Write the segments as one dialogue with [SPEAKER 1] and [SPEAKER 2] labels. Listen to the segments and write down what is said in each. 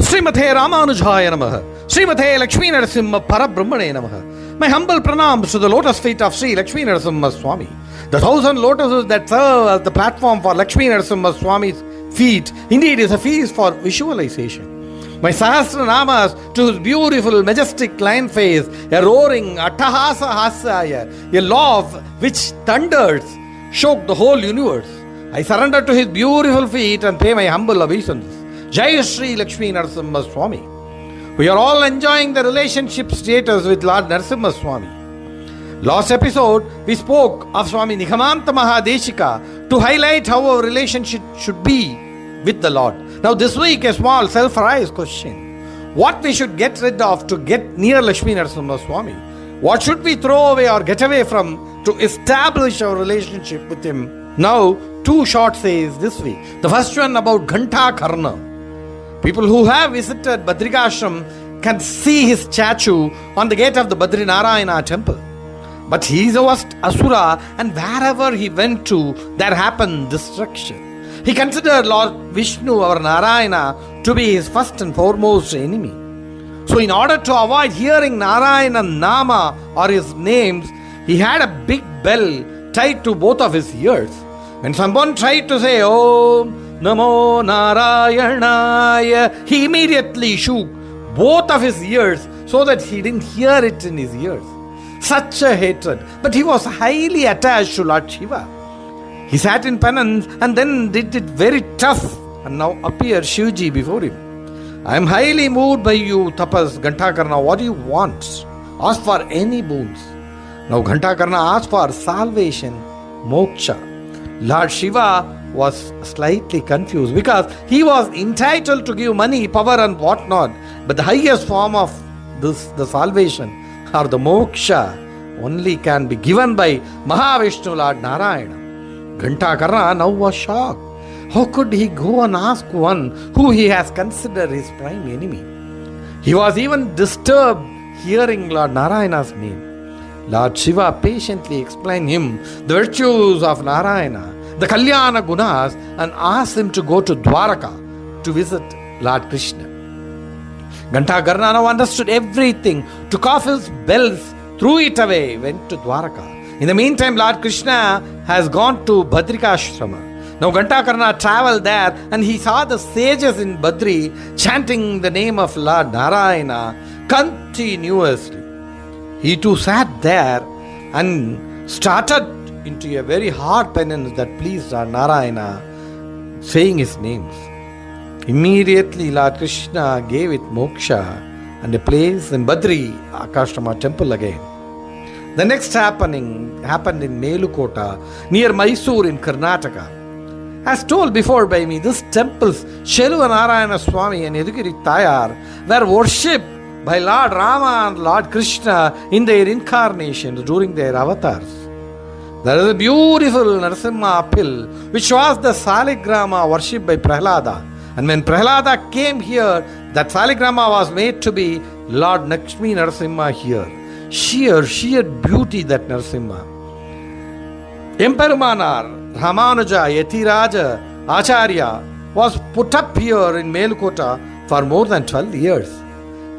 [SPEAKER 1] Srimate Ramanujaya Namaha. Srimate Lakshmi Nrusimha Parabrahmane Namaha. My humble pranams to the lotus feet of Sri Lakshmi Nrusimha Swami. The 1,000 lotuses that serve as the platform for Lakshmi Nrusimha Swami's feet indeed is a feast for visualization. My Sahasra Namas to his beautiful, majestic lion face, a roaring Attahasa Hasaya, a laugh which thunders, shook the whole universe. I surrender to his beautiful feet and pay my humble obeisance. Jai Shri Lakshmi Nrusimha Swami. We are all enjoying the relationship status with Lord Nrusimha Swami. Last episode, we spoke of Swami Nikhamanta Mahadeshika to highlight how our relationship should be with the Lord. Now this week, a small self-arise question. What we should get rid of to get near Lakshmi Nrusimha Swami? What should we throw away or get away from to establish our relationship with him? Now, two short says this week. The first one about Ghanta Karna. People who have visited Badrikashram can see his statue on the gate of the Badrinarayana temple. But he was Asura, and wherever he went to, there happened destruction. He considered Lord Vishnu, our Narayana, to be his first and foremost enemy. So in order to avoid hearing Narayana Nama or his names, he had a big bell tied to both of his ears. When someone tried to say, Om Namo Narayanaya, he immediately shook both of his ears so that he didn't hear it in his ears. Such a hatred. But he was highly attached to Lord Shiva. He sat in penance and then did it very tough, and now appeared Shivji before him. I am highly moved by you, Tapas Ghantakarna. What do you want? Ask for any boons. Now Ghantakarna asked for salvation, moksha. Lord Shiva was slightly confused because he was entitled to give money, power and whatnot. But the highest form of this, the salvation or the moksha, only can be given by Mahavishnu Lord Narayana. Ghantakarna now was shocked. How could he go and ask one who he has considered his prime enemy? He was even disturbed hearing Lord Narayana's name. Lord Shiva patiently explained him the virtues of Narayana, the Kalyana Gunas, and asked him to go to Dwaraka to visit Lord Krishna. Ghantakarna now understood everything, took off his bells, threw it away, went to Dwaraka. In the meantime, Lord Krishna has gone to Badrikashrama. Now Ghantakarna traveled there and he saw the sages in Badri chanting the name of Lord Narayana continuously. He too sat there and started into a very hard penance that pleased Lord Narayana, saying his names. Immediately Lord Krishna gave it moksha and a place in Badri Akashrama temple again. The next happening happened in Melukota near Mysore in Karnataka. As told before by me, these temples, Sheluva Narayana Swami and Yadugiri Tayar, were worshipped by Lord Rama and Lord Krishna in their incarnations during their avatars. There is a beautiful Nrusimha pill which was the Saligrama worshipped by Prahlada. And when Prahlada came here, that Saligrama was made to be Lord Lakshmi Nrusimha here. Sheer beauty that Nrusimha. Emperumanar Ramanuja Yatiraja Acharya was put up here in Melukota for more than 12 years.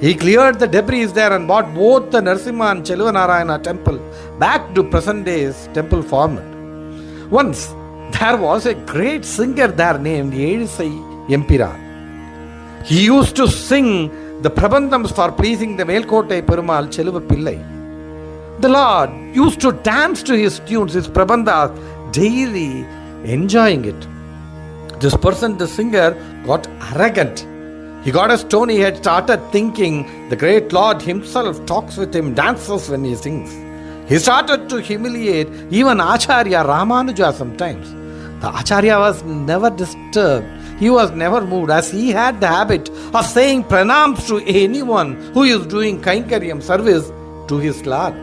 [SPEAKER 1] He cleared the debris there and brought both the Nrusimha and Cheluva Narayana temple back to present day's temple format. Once, there was a great singer there named Edisai Empira. He used to sing the Prabandhams for pleasing the Melkotai Perumal Cheluva Pillai. The Lord used to dance to his tunes, his Prabandhas, daily enjoying it. This person, the singer, got arrogant. He got a stony head, started thinking the great Lord himself talks with him, dances when he sings. He started to humiliate even Acharya Ramanuja sometimes. The Acharya was never disturbed. He was never moved, as he had the habit of saying pranams to anyone who is doing kainkaryam service to his Lord.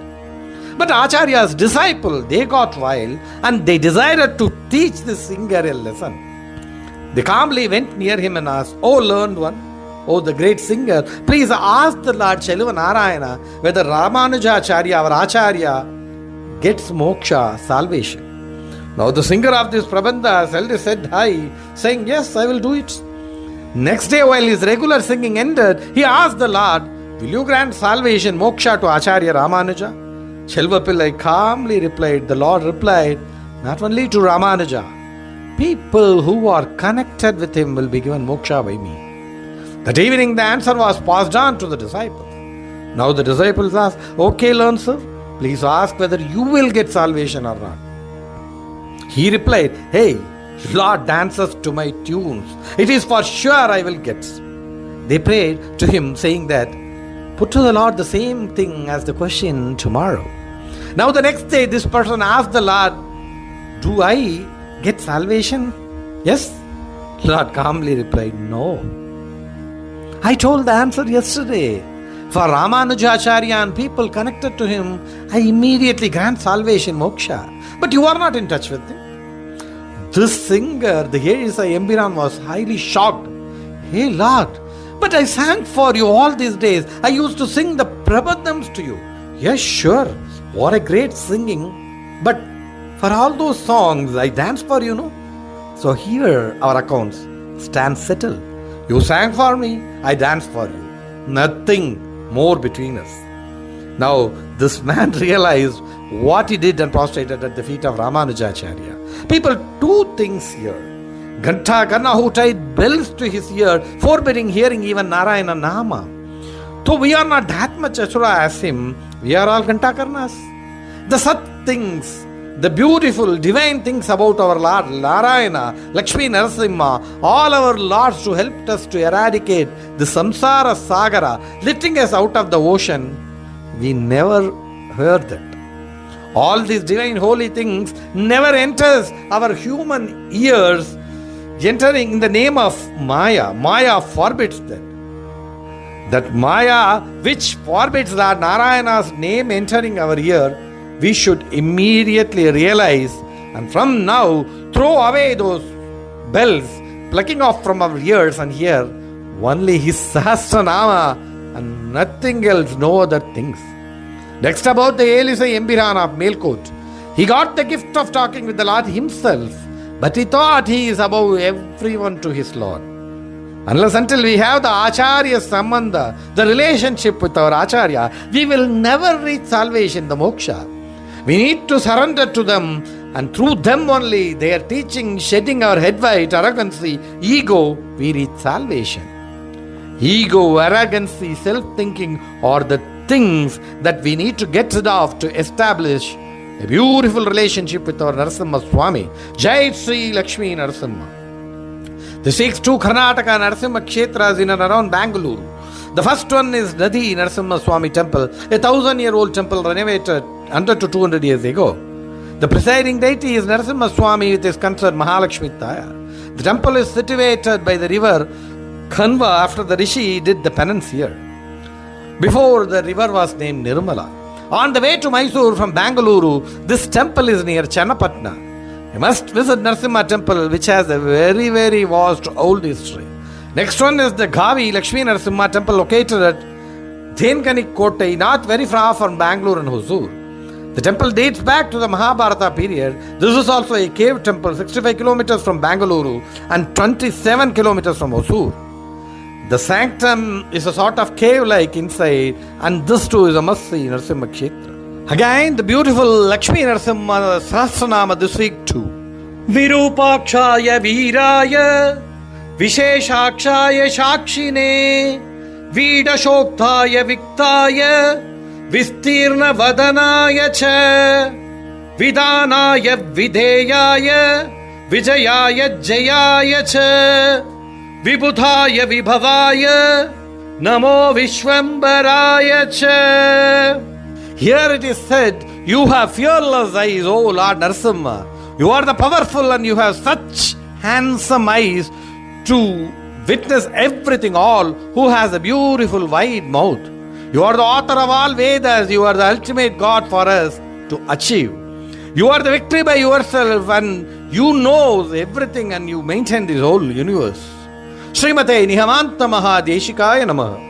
[SPEAKER 1] But Acharya's disciple, they got wild and they decided to teach the singer a lesson. They calmly went near him and asked, "O learned one, O the great singer, please ask the Lord Cheluva Narayana whether Ramanujacharya or Acharya gets moksha, salvation." Now the singer of this Prabandha held his head high, saying, "Yes, I will do it." Next day, while his regular singing ended, he asked the Lord, "Will you grant salvation, moksha to Acharya Ramanuja?" Chelvapillai calmly replied, the Lord replied, "Not only to Ramanuja, people who are connected with him will be given moksha by me." That evening, the answer was passed on to the disciples. Now the disciples asked, "Okay, learn, sir, please ask whether you will get salvation or not." He replied, "Hey, Lord dances to my tunes. It is for sure I will get." They prayed to him, saying that, "Put to the Lord the same thing as the question tomorrow." Now the next day, this person asked the Lord, "Do I get salvation?" "Yes." Lord calmly replied, "No. I told the answer yesterday. For Ramanujacharya and people connected to him, I immediately grant salvation, moksha. But you are not in touch with him." This singer, the Elisai Embiran, was highly shocked. "Hey Lord, but I sang for you all these days. I used to sing the Prabandhams to you." "Yes, sure. What a great singing. But for all those songs, I danced for you, no? So here our accounts stand settled. You sang for me, I danced for you. Nothing more between us." Now this man realized what he did and prostrated at the feet of Ramanujacharya. People, two things here. Ghanta Karna, who tied bells to his ear, forbidding hearing even Narayana Nama. Though we are not that much Asura as him, we are all Ghanta Karnas. The Sat things, the beautiful divine things about our Lord Narayana, Lakshmi Nrusimha, all our lords who helped us to eradicate the samsara sagara, lifting us out of the ocean, we never heard that. All these divine holy things never enters our human ears, entering in the name of Maya. Maya forbids that. That Maya which forbids Lord Narayana's name entering our ear, we should immediately realize, and from now throw away those bells, plucking off from our ears, and hear only his Sahasranama and nothing else, no other things. Next, about the Elisai Embiran of Melkot. He got the gift of talking with the Lord himself, but he thought he is above everyone to his Lord. Unless until we have the Acharya Sambandha, the relationship with our Acharya, we will never reach salvation, the moksha. We need to surrender to them, and through them only, their teaching, shedding our head weight, arrogancy, ego, we reach salvation. Ego, arrogancy, self-thinking are the things that we need to get rid of to establish a beautiful relationship with our Nrusimha Swami. Jai Sri Lakshmi Nrusimha. The 6 Karnataka Nrusimha Kshetras in and around Bangalore. The first one is Nadi Nrusimha Swami Temple, a 1,000-year-old temple renovated 100 to 200 years ago. The presiding deity is Nrusimha Swami with his consort Mahalakshmi Taya. The temple is situated by the river Kanva after the Rishi did the penance here. Before, the river was named Nirmala. On the way to Mysore from Bangalore, this temple is near Channapatna. You must visit Nrusimha temple, which has a very, very vast old history. Next one is the Gavi Lakshmi Nrusimha temple located at Dhenkanik Kotai, not very far from Bangalore and Hosur. The temple dates back to the Mahabharata period. This is also a cave temple 65 kilometers from Bangalore and 27 kilometers from Hosur. The sanctum is a sort of cave-like inside, and this too is a must-see Nrusimha Kshetra. Again, the beautiful Lakshmi Nrusimha Sahasranama this week too. Virupakshaya Viraya Visheshakshaya Shakshine Vidashokthaya Viktaya Vistirna Vadanaya Cha Vidanaya Videyaya Vijayaya Jayaya Cha Vibhutaya Vibhavaya Namo Vishwambaraya Cha. Here it is said, you have fearless eyes, O Lord Nrusimha. You are the powerful and you have such handsome eyes to witness everything, all who has a beautiful wide mouth. You are the author of all Vedas. You are the ultimate God for us to achieve. You are the victory by yourself and you know everything and you maintain this whole universe. Srimate Nihamanta Mahadeshikaya Namaha.